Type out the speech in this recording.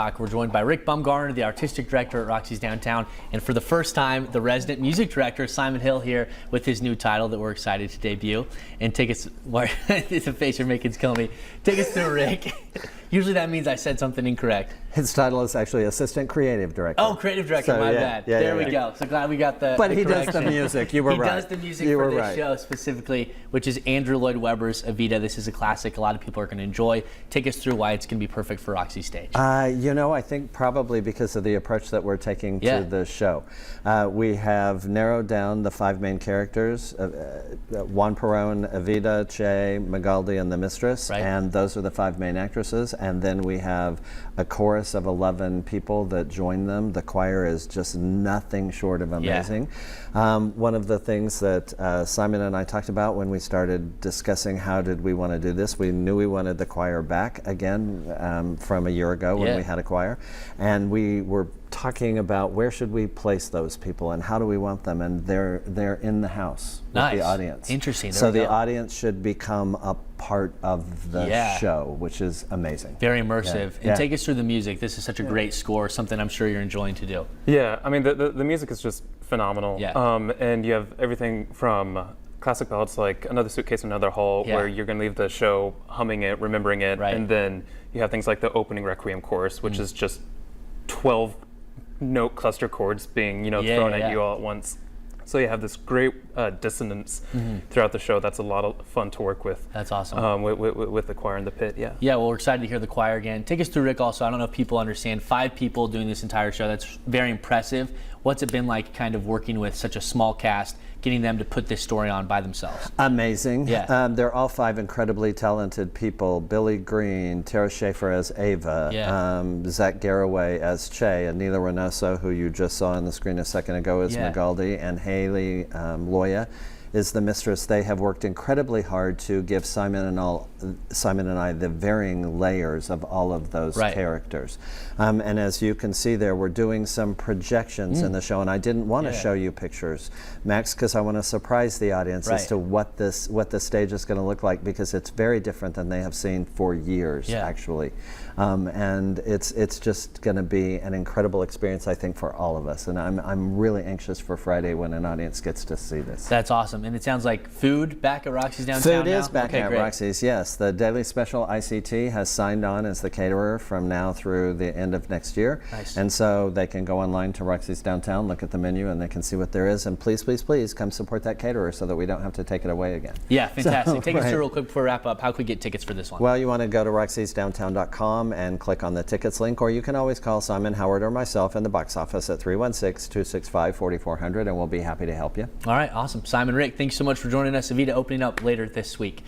We're joined by Rick Bumgardner, the artistic director at Roxy's Downtown, and for the first time, the resident music director, Simon Hill, here with his new title that we're excited to debut. And take us, the face you're making is killing me. Take us through, Rick. Usually that means I said something incorrect. His title is actually Assistant Creative Director. Oh, Creative Director, my bad. There we go. So glad we got the But he correction. does the music, you were right. He does the music for this show specifically, which is Andrew Lloyd Weber's Evita. This is a classic a lot of people are going to enjoy. Take us through why it's going to be perfect for Roxy stage. You know, I think probably because of the approach that we're taking to the show. We have narrowed down the 5 main characters, Juan Perón, Evita, Che, Magaldi, and the Mistress, and those are the 5 main actresses. And then we have a chorus of 11 people that join them. The choir is just nothing short of amazing. One of the things that Simon and I talked about when we started discussing how did we want to do this, we knew we wanted the choir back again from a year ago when we had a choir. And we were talking about where should we place those people and how do we want them, and they're in the house with the audience. Interesting. So the audience should become a part of the show, which is amazing. Very immersive. And take us through the music. This is such a great score, something I'm sure you're enjoying to do. Yeah, I mean the music is just phenomenal. And you have everything from classic ballads like Another Suitcase, Another Hall, where you're going to leave the show humming it, remembering it, and then you have things like the opening Requiem chorus, which is just 12 note cluster chords being thrown at you all at once. So you have this great dissonance throughout the show. That's a lot of fun to work with. That's awesome. With the choir in the pit, Yeah, well, we're excited to hear the choir again. Take us through, Rick, also. I don't know if people understand, 5 people doing this entire show. That's very impressive. What's it been like kind of working with such a small cast, getting them to put this story on by themselves? Amazing. They're all 5 incredibly talented people. Billy Green, Tara Schaefer as Ava, Zach Garraway as Che, and Neela Reynoso, who you just saw on the screen a second ago, as Magaldi, and Haley Loya is the Mistress. They have worked incredibly hard to give Simon and I the varying layers of all of those characters. And as you can see there, we're doing some projections in the show, and I didn't want to show you pictures, Max, because I want to surprise the audience as to what the stage is going to look like, because it's very different than they have seen for years, actually. And it's just going to be an incredible experience, I think, for all of us. And I'm really anxious for Friday when an audience gets to see this. That's awesome. And it sounds like food back at Roxy's Downtown Food is back at Roxy's, yes. The Daily Special ICT has signed on as the caterer from now through the end of next year. Nice. And so they can go online to Roxy's Downtown, look at the menu, and they can see what there is. And please, please, please come support that caterer so that we don't have to take it away again. Yeah, fantastic. So, take us through real quick before we wrap up. How can we get tickets for this one? Well, you want to go to roxysdowntown.com and click on the tickets link, or you can always call Simon, Howard, or myself in the box office at 316-265-4400, and we'll be happy to help you. All right, awesome. Simon, Rick, thanks so much for joining us. Evita opening up later this week.